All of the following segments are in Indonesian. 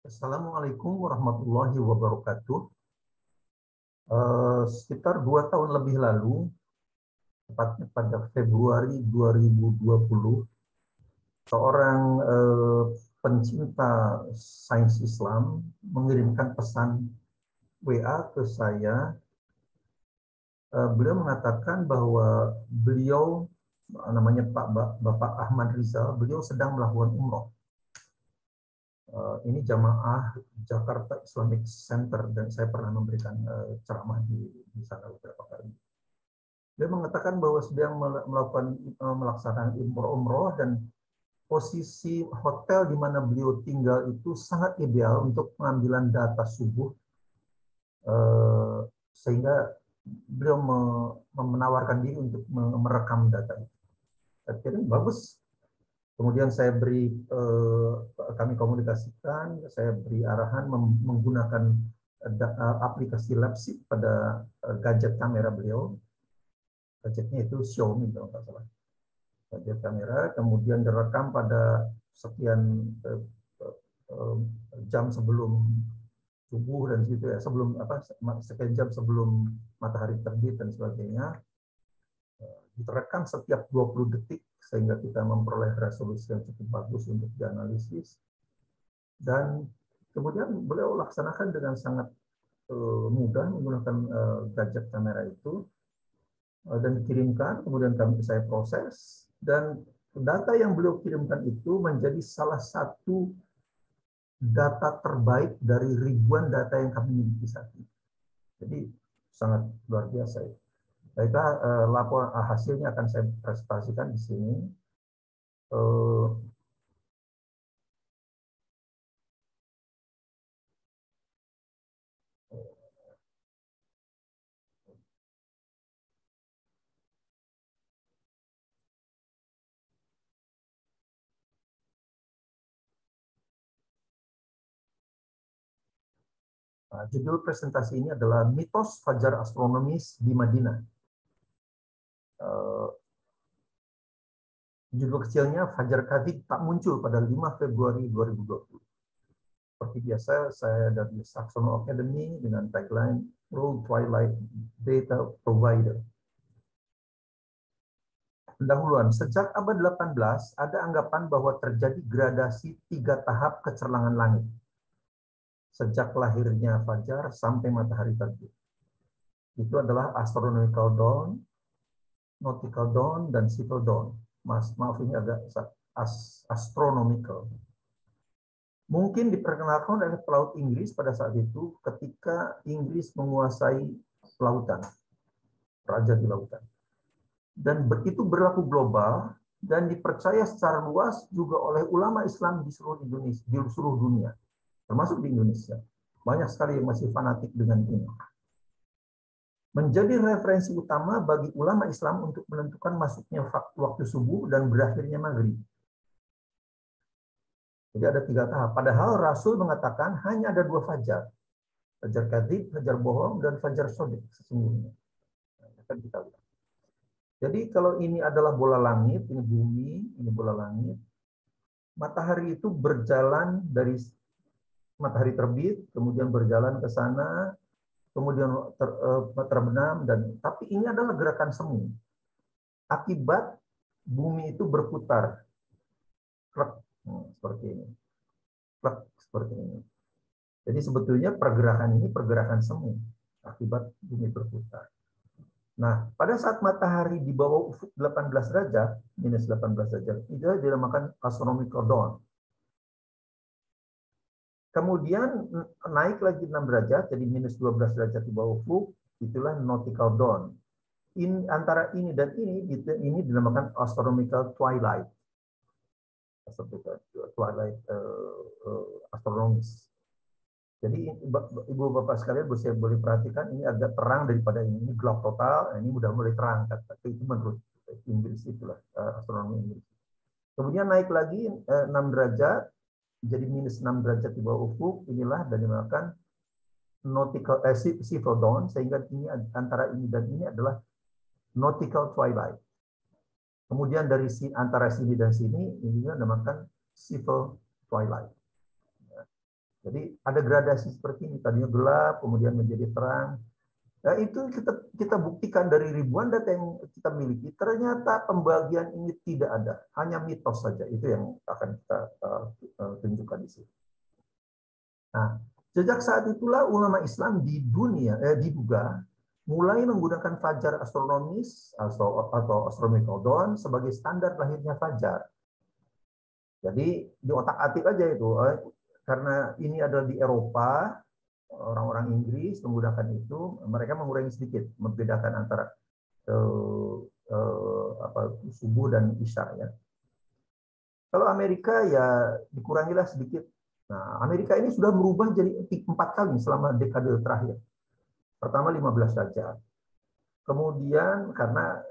Assalamualaikum warahmatullahi wabarakatuh. Sekitar 2 tahun lebih lalu, tepatnya pada Februari 2020, seorang pencinta sains Islam mengirimkan pesan WA ke saya. Beliau mengatakan bahwa beliau, namanya Bapak Ahmad Rizal, beliau sedang melakukan umroh. Ini jamaah Jakarta Islamic Center dan saya pernah memberikan ceramah di sana beberapa kali. Dia mengatakan bahwa sedang melaksanakan umroh dan posisi hotel di mana beliau tinggal itu sangat ideal untuk pengambilan data subuh, sehingga beliau menawarkan diri untuk merekam data itu. Saya pikir bagus. Kemudian kami komunikasikan, saya beri arahan menggunakan aplikasi Lapsip pada gadget kamera beliau. Gadgetnya itu Xiaomi kalau nggak salah. Gadget kamera, kemudian direkam pada sekian jam sebelum subuh dan gitu ya, sekian jam sebelum matahari terbit dan sebagainya. Direkam setiap 20 detik sehingga kita memperoleh resolusi yang cukup bagus untuk dianalisis. Dan kemudian beliau laksanakan dengan sangat mudah menggunakan gadget kamera itu dan dikirimkan, kemudian saya proses, dan data yang beliau kirimkan itu menjadi salah satu data terbaik dari ribuan data yang kami miliki saat ini. Jadi sangat luar biasa ya. Baiklah, laporan hasilnya akan saya presentasikan di sini. Judul presentasi ini adalah Mitos Fajar Astronomis di Madinah. Judul kecilnya Fajar Kadzib tak muncul pada 5 Februari 2020. Seperti biasa, saya dari Saxono Academy dengan tagline World Twilight Data Provider. Pendahuluan, sejak abad 18 ada anggapan bahwa terjadi gradasi 3 tahap kecerlangan langit. Sejak lahirnya fajar sampai matahari terbit. Itu adalah astronomical dawn, nautical dawn, dan civil dawn. Maaf ini agak astronomical. Mungkin diperkenalkan oleh pelaut Inggris pada saat itu ketika Inggris menguasai lautan, raja di lautan. Dan itu berlaku global dan dipercaya secara luas juga oleh ulama Islam di seluruh Indonesia, di seluruh dunia, termasuk di Indonesia. Banyak sekali yang masih fanatik dengan ini. Menjadi referensi utama bagi ulama Islam untuk menentukan masuknya waktu subuh dan berakhirnya maghrib. Jadi ada 3 tahap. Padahal Rasul mengatakan hanya ada 2 fajar. Fajar kadzib, fajar bohong, dan fajar shodiq sesungguhnya. Akan kita lihat. Jadi kalau ini adalah bola langit, ini bumi, ini bola langit. Matahari itu berjalan dari matahari terbit, kemudian berjalan ke sana, kemudian terbenam, tapi ini adalah gerakan semu. Akibat bumi itu berputar. Seperti ini. Seperti ini. Jadi sebetulnya pergerakan ini pergerakan semu akibat bumi berputar. Nah, pada saat matahari di bawah ufuk 18 derajat, minus 18 derajat, itu dinamakan astronomical dawn. Kemudian naik lagi 6 derajat, jadi minus 12 derajat di bawah ufuk, itulah nautical dawn. Antara ini dan ini dinamakan astronomical twilight. Twilight astronomis. Jadi ibu bapak sekalian bisa boleh perhatikan ini agak terang daripada ini gelap total, ini udah mulai terang. Tapi itu menurut Inggris itulah astronomi Inggris. Kemudian naik lagi 6 derajat, jadi minus 6 derajat di bawah ufuk, inilah dan dinamakan nautical civil dawn, sehingga ini antara ini dan ini adalah nautical twilight. Kemudian dari antara sini dan sini ini dinamakan civil twilight. Jadi ada gradasi seperti ini, tadinya gelap, kemudian menjadi terang. Nah, itu kita buktikan dari ribuan data yang kita miliki, ternyata pembagian ini tidak ada, hanya mitos saja. Itu yang akan kita tunjukkan di sini. Nah, sejak saat itulah ulama Islam di dunia diduga mulai menggunakan fajar astronomis atau astronomical dawn sebagai standar lahirnya fajar. Jadi di otak-atik aja itu, karena ini adalah di Eropa, orang-orang Inggris menggunakan itu, mereka mengurangi sedikit, membedakan antara subuh dan isya ya. Kalau Amerika ya dikurangilah sedikit. Nah, Amerika ini sudah berubah jadi 4 kali selama dekade terakhir. Pertama 15 derajat. Kemudian karena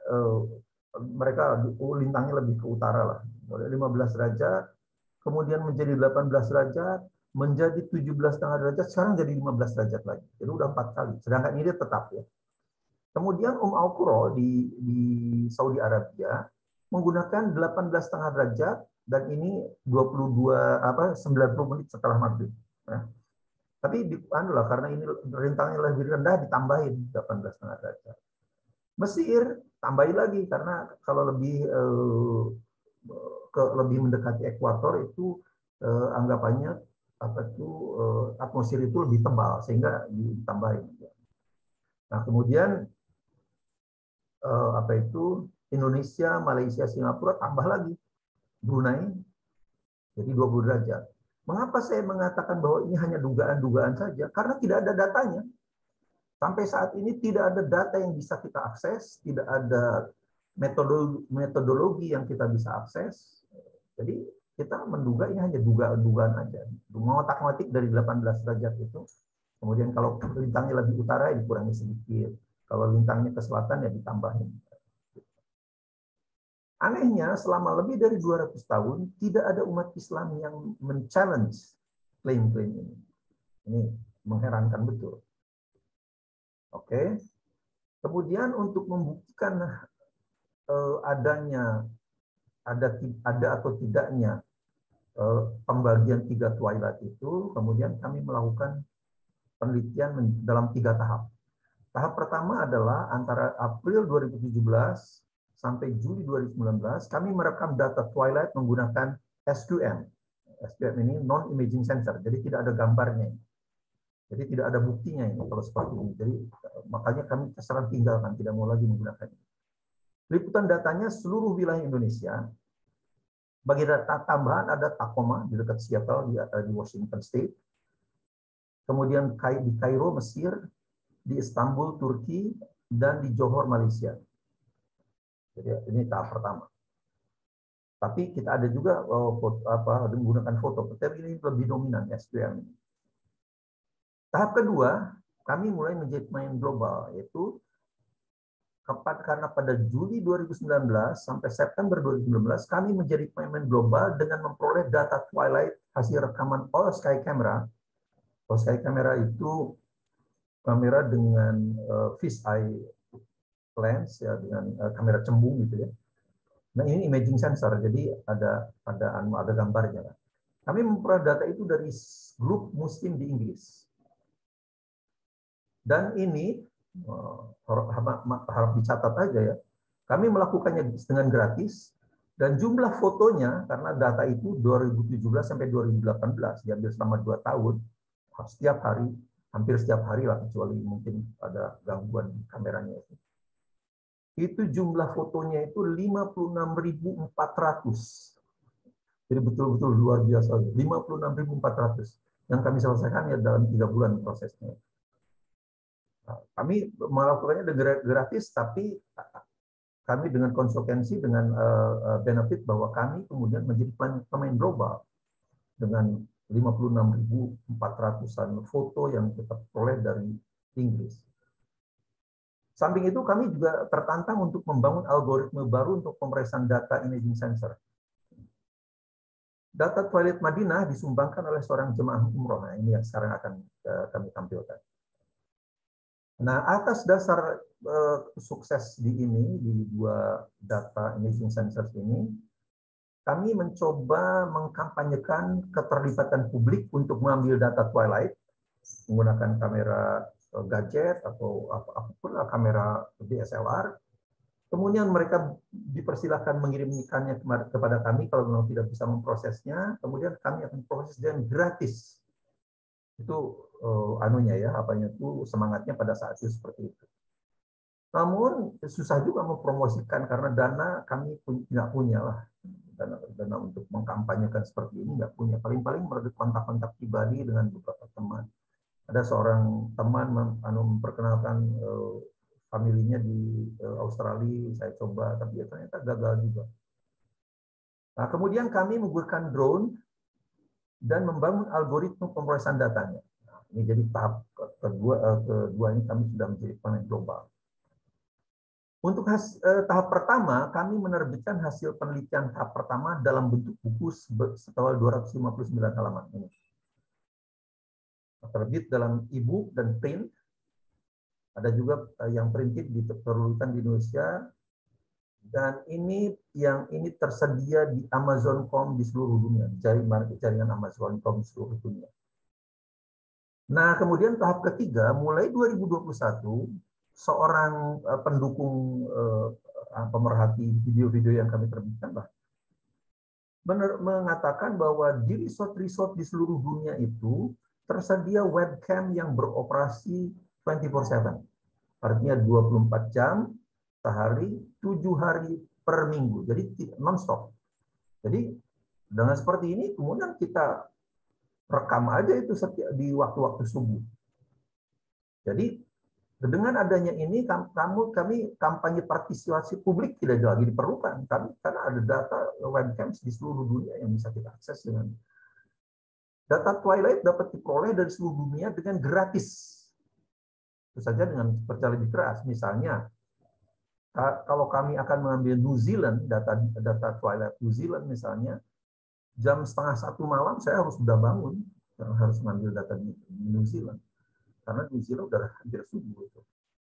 mereka lintangnya lebih ke utara lah, 15 derajat, kemudian menjadi 18 derajat, menjadi 17,5 derajat, sekarang jadi 15 derajat lagi. Jadi udah 4 kali. Sedangkan ini tetap ya. Kemudian Al-Qura di Saudi Arabia menggunakan 18,5 derajat dan ini 90 menit setelah maghrib. Nah, tapi karena ini rentangnya lebih rendah ditambahin 18,5 derajat. Mesir tambahin lagi karena kalau lebih mendekati ekuator itu anggapannya atmosfer itu lebih tebal sehingga ditambahin. Nah, kemudian Indonesia, Malaysia, Singapura tambah lagi. Brunei jadi 20 derajat. Mengapa saya mengatakan bahwa ini hanya dugaan-dugaan saja? Karena tidak ada datanya. Sampai saat ini tidak ada data yang bisa kita akses, tidak ada metodologi yang kita bisa akses. Jadi kita menduga ini hanya dugaan-dugaan aja. Ngotak-ngotik dari 18 derajat itu. Kemudian kalau lintangnya lebih utara ya dikurangi sedikit. Kalau lintangnya ke selatan ya ditambahin. Anehnya, selama lebih dari 200 tahun, tidak ada umat Islam yang men-challenge klaim-klaim ini. Ini mengherankan betul. Oke. Kemudian untuk membuktikan ada atau tidaknya pembagian 3 twilight itu, kemudian kami melakukan penelitian dalam 3 tahap. Tahap pertama adalah antara April 2017 sampai Juli 2019, kami merekam data twilight menggunakan SQM. SQM ini non-imaging sensor, jadi tidak ada gambarnya. Jadi tidak ada buktinya ini kalau seperti ini. Jadi makanya kami terserah tinggalkan, tidak mau lagi menggunakannya. Liputan datanya seluruh wilayah Indonesia. Bagi data tambahan ada Tacoma di dekat Seattle di Washington State. Kemudian di Kairo, Mesir, di Istanbul, Turki, dan di Johor, Malaysia. Jadi ini tahap pertama. Tapi kita ada juga menggunakan foto, tapi ini lebih dominan SQM. Tahap kedua, kami mulai menjadi pemain global, yaitu karena pada Juli 2019 sampai September 2019 kami menjadi pemain global dengan memperoleh data twilight hasil rekaman all sky camera. All sky camera itu kamera dengan fish eye lens ya, dengan kamera cembung gitu ya. Nah, ini imaging sensor, jadi ada gambarnya. Kami memperoleh data itu dari grup Muslim di Inggris. Dan ini harap dicatat aja ya. Kami melakukannya dengan gratis dan jumlah fotonya karena data itu 2017 sampai 2018 diambil selama 2 tahun setiap hari, hampir setiap hari lah kecuali mungkin ada gangguan kameranya itu. Itu jumlah fotonya itu 56.400. Jadi betul-betul luar biasa. 56.400 yang kami selesaikan ya dalam 3 bulan prosesnya. Kami melakukannya gratis, tapi kami dengan konsekuensi, dengan benefit bahwa kami kemudian menjadi pemain global dengan 56.400-an foto yang kita peroleh dari Inggris. Samping itu kami juga tertantang untuk membangun algoritma baru untuk pemeriksaan data imaging sensor. Data twilight Madinah disumbangkan oleh seorang jemaah umroh. Nah, ini yang sekarang akan kami tampilkan. Nah, atas dasar sukses di 2 data imaging sensors ini, kami mencoba mengkampanyekan keterlibatan publik untuk mengambil data twilight menggunakan kamera gadget atau apapun lah, kamera DSLR. Kemudian mereka dipersilakan mengirimkannya kepada kami kalau memang tidak bisa memprosesnya. Kemudian kami akan proses dan gratis. Itu anunya ya, apanya itu semangatnya pada saat itu seperti itu. Namun susah juga mempromosikan karena dana kami nggak punya lah, dana untuk mengkampanyekan seperti ini nggak punya. Paling-paling melalui kontak-kontak pribadi dengan beberapa teman. Ada seorang teman memperkenalkan familinya di Australia, saya coba, tapi ya ternyata gagal juga. Nah, kemudian kami menggunakan drone dan membangun algoritma pemrosesan datanya. Nah, ini jadi tahap kedua ini kami sudah menjadi pemain global. Untuk tahap pertama, kami menerbitkan hasil penelitian tahap pertama dalam bentuk buku setebal 259 halaman. Ini terbit dalam e-book dan print. Ada juga yang printed diperlukan di Indonesia, dan ini tersedia di Amazon.com di seluruh dunia, jaringan Amazon.com di seluruh dunia. Nah, kemudian tahap ketiga, mulai 2021, seorang pendukung pemerhati video-video yang kami terbitkan mengatakan bahwa di resort-resort di seluruh dunia itu tersedia webcam yang beroperasi 24/7. Artinya 24 jam sehari, 7 hari per minggu. Jadi non-stop. Jadi dengan seperti ini, kemudian kita rekam aja itu di waktu-waktu subuh. Jadi dengan adanya ini, kami kampanye partisipasi publik tidak lagi diperlukan. Karena ada data webcam di seluruh dunia yang bisa kita akses dengan data twilight dapat diperoleh dari seluruh dunia dengan gratis. Itu saja dengan kerja lebih keras. Misalnya, kalau kami akan mengambil New Zealand, data twilight New Zealand misalnya, jam 1:30 malam saya sudah bangun, harus mengambil data di New Zealand. Karena New Zealand sudah hampir subuh.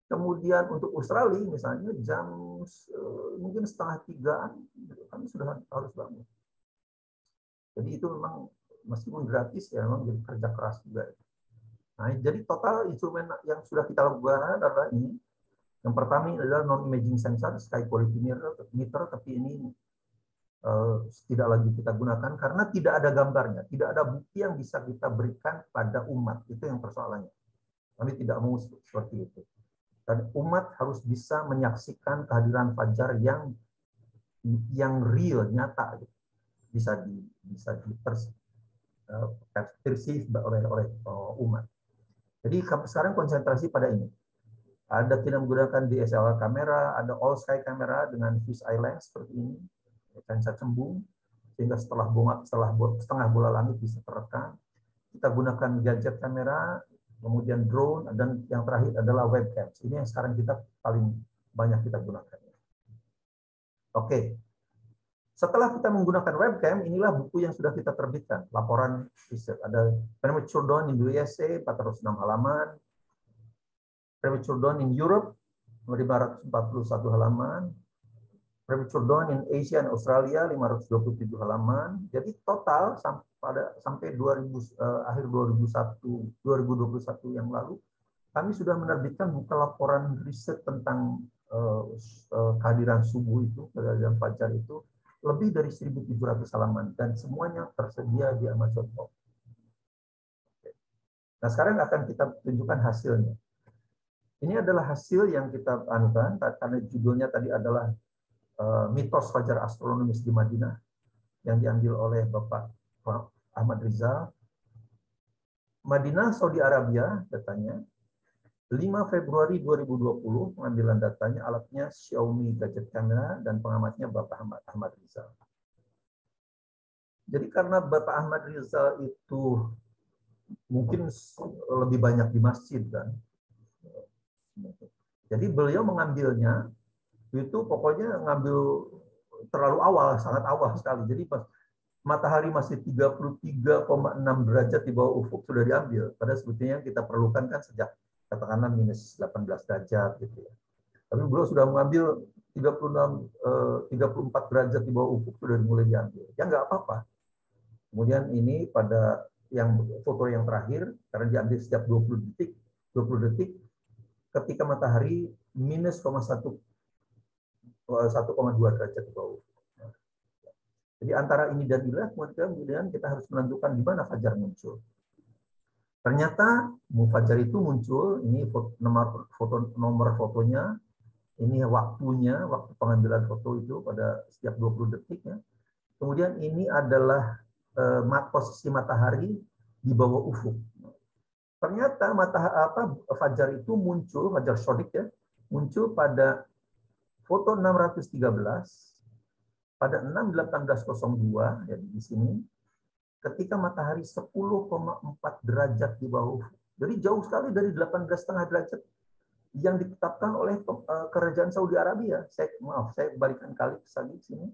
Kemudian untuk Australia misalnya jam mungkin 2:30-an, kami sudah harus bangun. Jadi itu memang meskipun gratis ya memang jadi kerja keras juga. Nah, jadi total instrumen yang sudah kita lakukan adalah ini. Yang pertama adalah non-imaging sensor, sky quality meter, tapi ini tidak lagi kita gunakan karena tidak ada gambarnya, tidak ada bukti yang bisa kita berikan pada umat. Itu yang persoalannya. Kami tidak mau seperti itu. Dan umat harus bisa menyaksikan kehadiran fajar yang real, nyata, bisa dipersepsi oleh umat. Jadi sekarang konsentrasi pada ini. Ada tidak menggunakan DSLR kamera, ada all sky kamera dengan fisheye lens seperti ini, lensa cembung, sehingga setengah bola langit bisa terekam. Kita gunakan gadget kamera, kemudian drone, dan yang terakhir adalah webcam. Ini yang sekarang kita paling banyak kita gunakan. Oke. Setelah kita menggunakan webcam, inilah buku yang sudah kita terbitkan. Laporan riset. Ada Premature Dawn in USA, 406 halaman. Premature Dawn in Europe, 541 halaman. Premature Dawn in Asia dan Australia, 527 halaman. Jadi total sampai akhir 2021 yang lalu, kami sudah menerbitkan buku laporan riset tentang kehadiran subuh itu, kehadiran fajar itu, lebih dari 1.700 halaman, dan semuanya tersedia di Amazon.com. Nah, sekarang akan kita tunjukkan hasilnya. Ini adalah hasil yang kita anukan, karena judulnya tadi adalah mitos fajar astronomis di Madinah, yang diambil oleh Bapak Ahmad Rizal. Madinah, Saudi Arabia, datanya. 5 Februari 2020, pengambilan datanya, alatnya Xiaomi gadget camera, dan pengamatnya Bapak Ahmad Rizal. Jadi karena Bapak Ahmad Rizal itu mungkin lebih banyak di masjid, kan. Jadi beliau mengambilnya, itu pokoknya ngambil terlalu awal, sangat awal sekali. Jadi pas matahari masih 33,6 derajat di bawah ufuk sudah diambil. Padahal sebetulnya yang kita perlukan kan sejak katakanlah minus 18 derajat gitu ya. Tapi beliau sudah mengambil 34 derajat di bawah ufuk sudah mulai diambil. Ya nggak apa-apa. Kemudian ini pada yang foto yang terakhir, karena diambil setiap 20 detik, ketika matahari minus 1,2 derajat di bawah ufuk. Jadi antara ini dan inilah kemudian kita harus menentukan di mana fajar muncul. Ternyata fajar itu muncul, ini nomor fotonya, ini waktunya, waktu pengambilan foto itu pada setiap 20 detiknya. Kemudian ini adalah posisi matahari di bawah ufuk. Ternyata fajar itu muncul, fajar sodik ya, muncul pada foto 613 pada 6.1802 ya di sini, ketika matahari 10,4 derajat di bawah ufuk. Jadi jauh sekali dari 18,5 derajat yang ditetapkan oleh kerajaan Saudi Arabia. Saya balikan kali ke sini.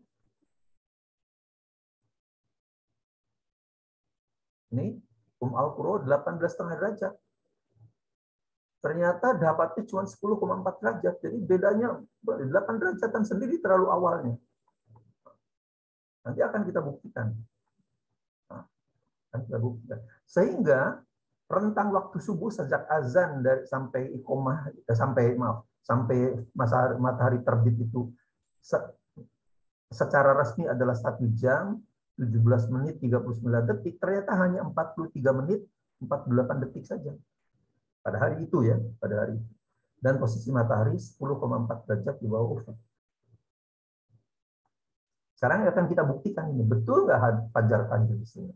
Ini Al-Qura 18,5 derajat. Ternyata dapatnya cuma 10,4 derajat. Jadi bedanya 8 derajatan sendiri terlalu awalnya. Nanti akan kita buktikan. Sehingga rentang waktu subuh sejak azan sampai iqomah sampai matahari terbit itu secara resmi adalah 1 jam 17 menit 39 detik, ternyata hanya 43 menit 48 detik saja pada hari itu ya, pada hari itu. Dan posisi matahari 10,4 derajat di bawah ufuk. Sekarang akan kita buktikan ini betul nggak fajar di sini.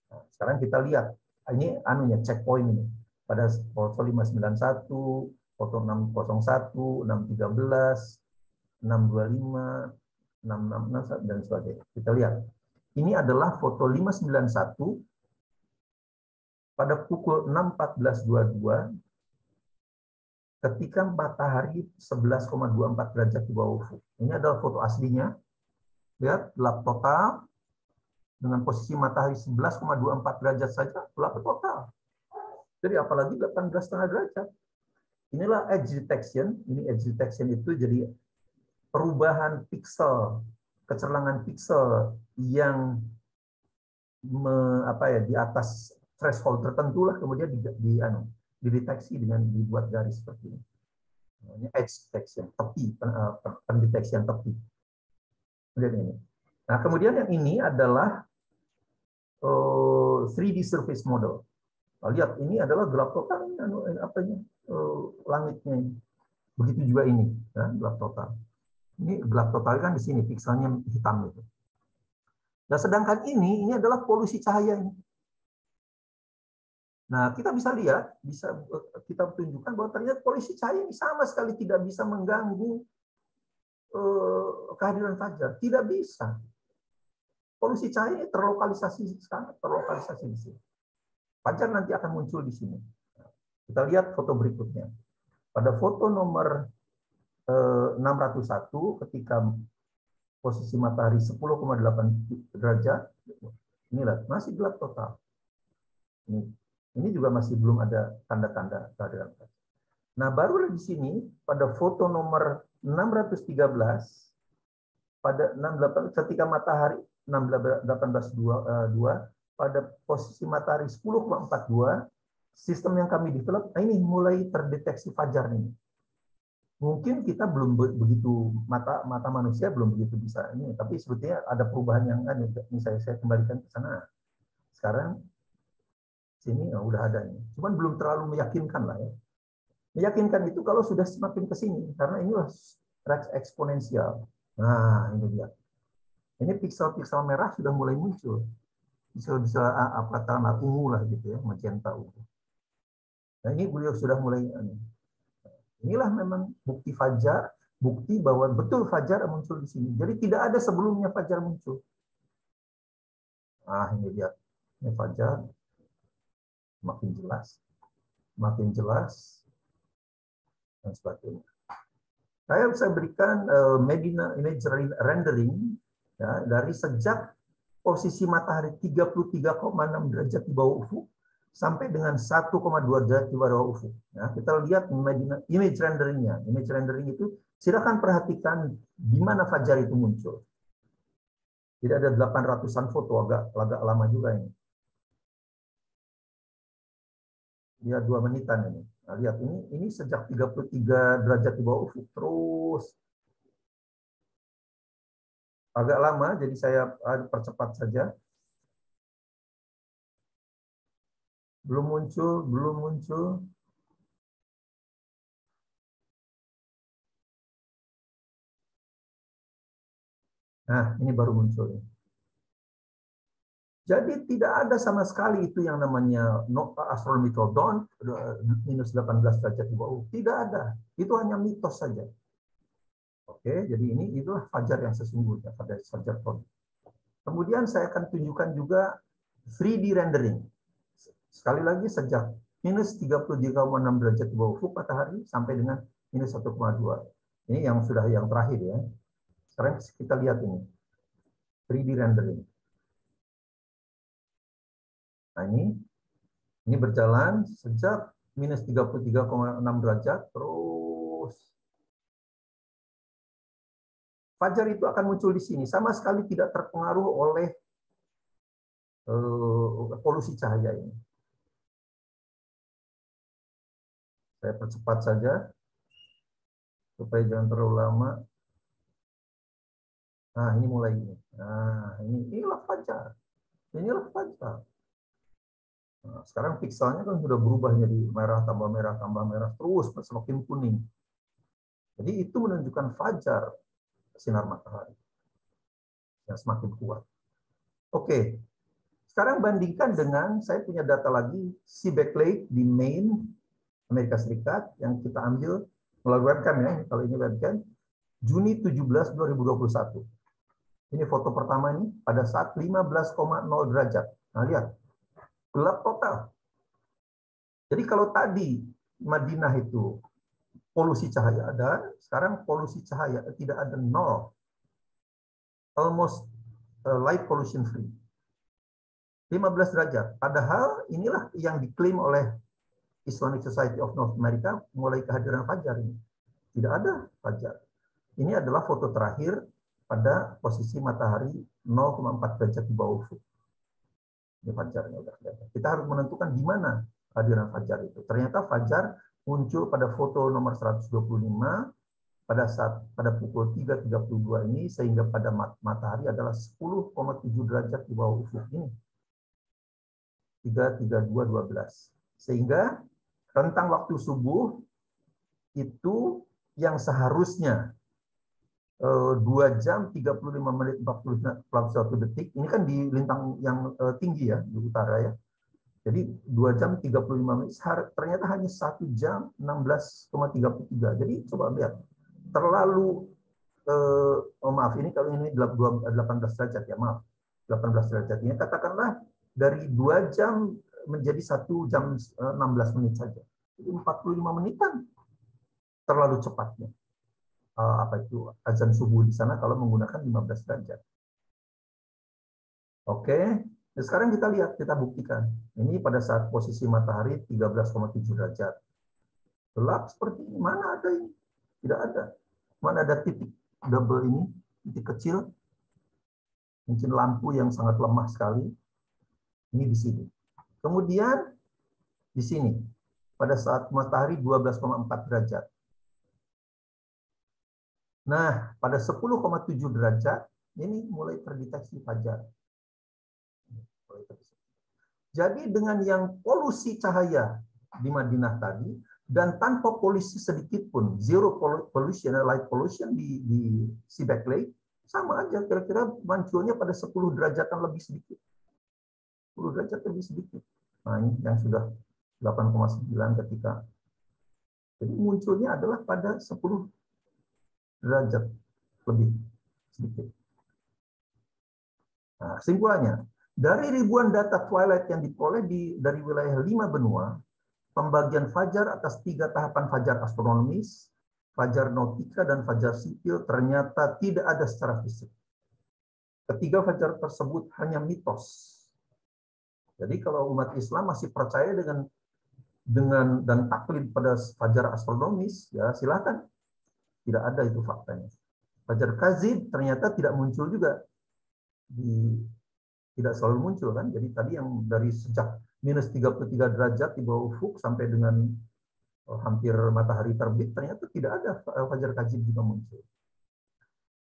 Nah, sekarang kita lihat ini checkpoint ini pada foto 591, foto 601, 613, 625, 666 dan sebagainya. Kita lihat. Ini adalah foto 591 pada pukul 6.14.22 ketika matahari 11,24 derajat di bawah ufuk. Ini adalah foto aslinya. Lihat, gelap total dengan posisi matahari 11,24 derajat saja, gelap total. Jadi apalagi 18,5 derajat. Inilah edge detection. Ini edge detection itu jadi perubahan piksel, kecerlangan piksel yang di atas threshold tertentu lah, kemudian dideteksi dengan dibuat garis seperti ini. Ini edge detection, tepi, pendeteksian tepi. Ini. Nah, kemudian yang ini adalah 3D surface model. Nah, lihat, ini adalah gelap total, ini langitnya ini. Begitu juga ini, ya, gelap total. Ini gelap total kan di sini, pikselnya hitam itu. Nah, sedangkan ini adalah polusi cahaya ini. Nah, kita bisa lihat, kita tunjukkan bahwa ternyata polusi cahaya ini sama sekali tidak bisa mengganggu kehadiran fajar. Tidak bisa. Polusi cahaya terlokalisasi di sini. Fajar nanti akan muncul di sini. Kita lihat foto berikutnya. Pada foto nomor 601 ketika posisi matahari 10,8 derajat, inilah masih gelap total. Ini juga masih belum ada tanda-tanda kehadiran fajar. Nah, baru di sini pada foto nomor 613 pada 68 ketika matahari 18.22 pada posisi matahari 10,42, sistem yang kami develop ini mulai terdeteksi fajar ini. Mungkin kita belum begitu, mata manusia belum begitu bisa ini, tapi sebetulnya ada perubahan yang misalnya saya kembalikan ke sana. Sekarang sini udah ada ini. Cuman belum terlalu meyakinkan lah ya. Meyakinkan itu kalau sudah semakin ke sini, karena inilah stretch eksponensial. Nah, ini dia. Ini piksel-piksel merah sudah mulai muncul. Piksel-piksel ungu lah gitu ya, magenta ungu. Nah, ini beliau sudah mulai. Inilah memang bukti fajar, bukti bahwa betul fajar muncul di sini. Jadi tidak ada sebelumnya fajar muncul. Nah, ini dia. Ini fajar. Makin jelas. Makin jelas. Dan sebagainya. Saya bisa berikan Medina image rendering ya, dari sejak posisi matahari 33,6 derajat di bawah ufuk sampai dengan 1,2 derajat di bawah ufuk. Ya, kita lihat Medina image renderingnya. Image rendering itu Silakan perhatikan di mana fajar itu muncul. Tidak ada 800-an foto, agak lama juga ini. Lihat 2 menitan ini. Nah, lihat ini sejak 33 derajat di bawah ufuk terus agak lama, jadi saya percepat saja. Belum muncul, belum muncul. Nah, ini baru muncul. Jadi tidak ada sama sekali itu yang namanya astronomical dawn minus 18 derajat di bawah. Tidak ada. Itu hanya mitos saja. Oke, jadi itulah fajar yang sesungguhnya, pada fajar dawn. Kemudian saya akan tunjukkan juga 3D rendering. Sekali lagi sejak minus 33,6 derajat di bawah ufuk matahari sampai dengan minus 1,2. Ini yang sudah yang terakhir ya. Sekarang kita lihat ini. 3D rendering. Nah ini berjalan sejak minus 33,6 derajat, terus fajar itu akan muncul di sini. Sama sekali tidak terpengaruh oleh polusi cahaya ini. Saya percepat saja, supaya jangan terlalu lama. Nah, ini mulai ini. Nah, inilah fajar. Inilah fajar. Nah, sekarang pikselnya kan sudah berubah jadi merah, tambah merah, terus semakin kuning. Jadi itu menunjukkan fajar sinar matahari yang semakin kuat. Oke, sekarang bandingkan dengan, saya punya data lagi, Seebeck Lake di Maine, Amerika Serikat, yang kita ambil melalui webcam ya, kalau ini webcam, Juni 17, 2021. Ini foto pertama ini, pada saat 15,0 derajat. Nah, lihat, gelap total. Jadi kalau tadi Madinah itu polusi cahaya ada, sekarang polusi cahaya tidak ada, nol. Almost light pollution free. 15 derajat. Padahal inilah yang diklaim oleh Islamic Society of North America mulai kehadiran fajar ini. Tidak ada fajar. Ini adalah foto terakhir pada posisi matahari 0,4 derajat di bawah ufuk. Ini fajarnya udah kelihatan. Kita harus menentukan di mana kehadiran fajar itu. Ternyata fajar muncul pada foto nomor 125 pada pukul 3.32 ini, sehingga pada matahari adalah 10,7 derajat di bawah ufuk ini. 3.32.12. Sehingga rentang waktu subuh itu yang seharusnya 2 jam 35 menit 41 detik, ini kan di lintang yang tinggi ya, di utara ya. Jadi 2 jam 35 menit, ternyata hanya 1 jam 16,33. Jadi coba lihat, terlalu maaf, ini kalau ini 18 derajat ya, maaf. 18 derajat ini katakanlah dari 2 jam menjadi 1 jam 16 menit saja. Jadi 45 menitan. Terlalu cepatnya. Apa itu azan subuh di sana kalau menggunakan 15 derajat. Oke. Nah, sekarang kita lihat, kita buktikan. Ini pada saat posisi matahari 13,7 derajat. Gelap seperti ini. Mana ada ini? Tidak ada. Mana ada titik double ini, titik kecil. Mungkin lampu yang sangat lemah sekali. Ini di sini. Kemudian di sini pada saat matahari 12,4 derajat. Nah, pada 10,7 derajat ini mulai terdeteksi fajar. Jadi dengan yang polusi cahaya di Madinah tadi dan tanpa polusi sedikit pun, zero pollution, light pollution di Seebeck Lake, sama aja kira-kira munculnya pada 10 derajatan lebih sedikit. 10 derajat lebih sedikit. Nah, ini yang sudah 8,9 ketika. Jadi munculnya adalah pada 10 derajat lebih sedikit. Nah, kesimpulannya, dari ribuan data twilight yang diperoleh dari wilayah 5 benua, pembagian fajar atas 3 tahapan fajar astronomis, fajar nautika, dan fajar sipil ternyata tidak ada secara fisik. Ketiga fajar tersebut hanya mitos. Jadi kalau umat Islam masih percaya dengan dan taklid pada fajar astronomis, ya silakan. Tidak ada itu faktanya. Fajar kazib ternyata tidak muncul juga, tidak selalu muncul kan. Jadi tadi yang dari sejak minus 33 derajat di bawah ufuk sampai dengan hampir matahari terbit, ternyata tidak ada fajar kazib juga muncul.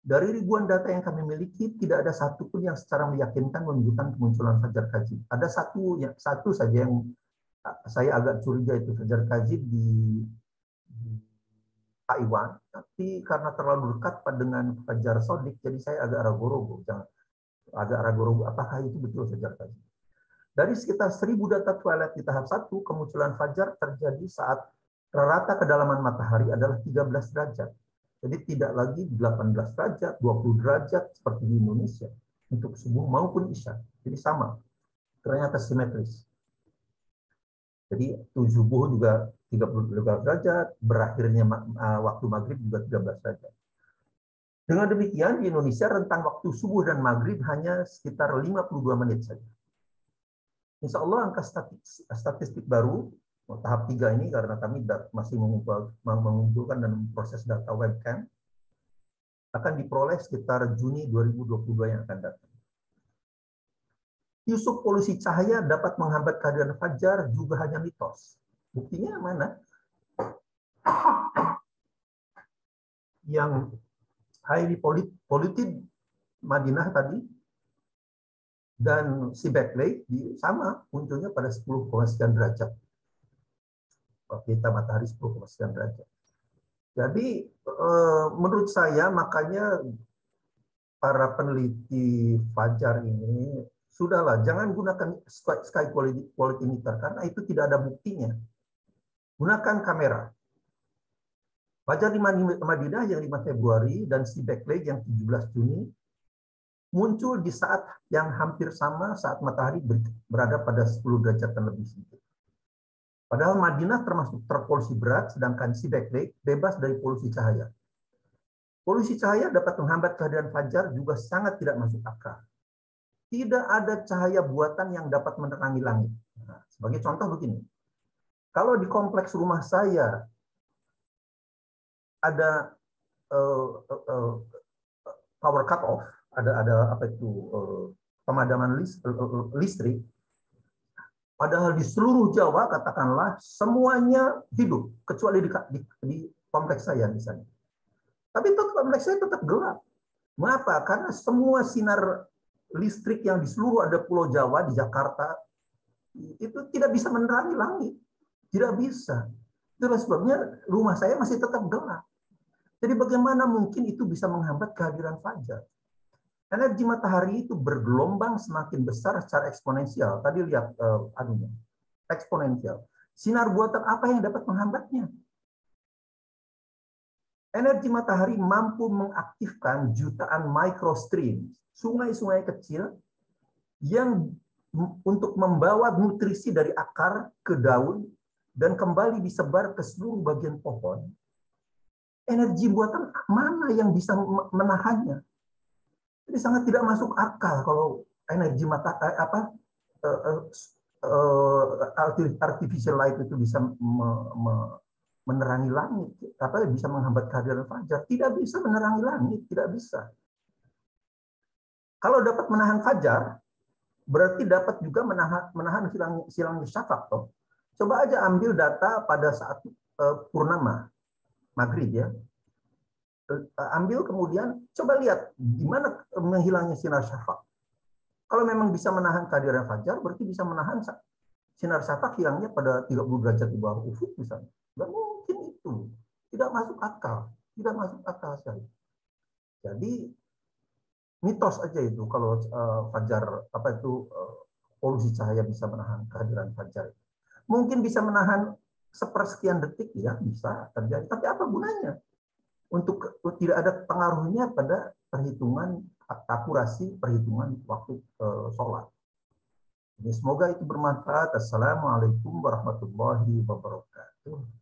Dari ribuan data yang kami miliki, tidak ada satupun yang secara meyakinkan menunjukkan kemunculan fajar kazib. Ada satu saja yang saya agak curiga, itu fajar kazib di Taiwan, tapi karena terlalu dekat dengan fajar sodik, jadi saya agak ragu-ragu. Apakah itu betul fajar kazib. Dari sekitar 1000 data twilight di tahap 1, kemunculan fajar terjadi saat rata kedalaman matahari adalah 13 derajat. Jadi tidak lagi 18 derajat, 20 derajat seperti di Indonesia untuk subuh maupun isya. Jadi sama, ternyata simetris. Jadi subuh juga 30 derajat, berakhirnya waktu maghrib juga 13 derajat. Dengan demikian, di Indonesia rentang waktu subuh dan maghrib hanya sekitar 52 menit saja. Insya Allah angka statistik baru, tahap 3 ini, karena kami masih mengumpulkan dan proses data webcam, akan diperoleh sekitar Juni 2022 yang akan datang. Yusuf polusi cahaya dapat menghambat kehadiran fajar juga hanya mitos. Buktinya mana? Yang highly polluted Madinah tadi dan Seback Lake sama munculnya pada 10,sekian derajat. Kita matahari 10,sekian derajat. Jadi menurut saya makanya para peneliti fajar ini sudahlah, jangan gunakan sky quality meter karena itu tidak ada buktinya. Gunakan kamera. Fajar di Madinah yang 5 Februari dan Seback Lake yang 17 Juni muncul di saat yang hampir sama saat matahari berada pada 10 derajat dan lebih sedikit. Padahal Madinah termasuk terpolusi berat, sedangkan Seback Lake bebas dari polusi cahaya. Polusi cahaya dapat menghambat kehadiran fajar juga sangat tidak masuk akal. Tidak ada cahaya buatan yang dapat menerangi langit. Nah, sebagai contoh begini, kalau di kompleks rumah saya ada power cut off, ada apa itu pemadaman listrik, padahal di seluruh Jawa katakanlah semuanya hidup kecuali di kompleks saya di sana. Tapi tetap kompleks saya tetap gelap. Mengapa? Karena semua sinar listrik yang di seluruh ada Pulau Jawa di Jakarta itu tidak bisa menerangi langit, tidak bisa. Itulah sebabnya rumah saya masih tetap gelap. Jadi bagaimana mungkin itu bisa menghambat kehadiran fajar? Energi matahari itu bergelombang semakin besar secara eksponensial. Tadi lihat eksponensial. Sinar buatan apa yang dapat menghambatnya? Energi matahari mampu mengaktifkan jutaan microstream, sungai-sungai kecil yang untuk membawa nutrisi dari akar ke daun dan kembali disebar ke seluruh bagian pohon. Energi buatan mana yang bisa menahannya? Jadi sangat tidak masuk akal kalau energi artificial light itu bisa menerangi langit, bisa menghambat kehadiran fajar. Tidak bisa menerangi langit, tidak bisa. Kalau dapat menahan fajar, berarti dapat juga menahan silangnya syafaq. Coba aja ambil data pada saat purnama, maghrib ya. Ambil kemudian coba lihat di mana menghilangnya sinar syafaq. Kalau memang bisa menahan kehadiran fajar, berarti bisa menahan sinar syafaq hilangnya pada 30 derajat di bawah ufuk misalnya. Nggak mungkin itu. Tidak masuk akal. Tidak masuk akal sekali. Jadi mitos aja itu kalau fajar polusi cahaya bisa menahan kehadiran fajar. Mungkin bisa menahan sepersekian detik ya, bisa terjadi. Tapi apa gunanya? Untuk tidak ada pengaruhnya pada perhitungan akurasi perhitungan waktu sholat. Jadi semoga itu bermanfaat. Assalamualaikum warahmatullahi wabarakatuh.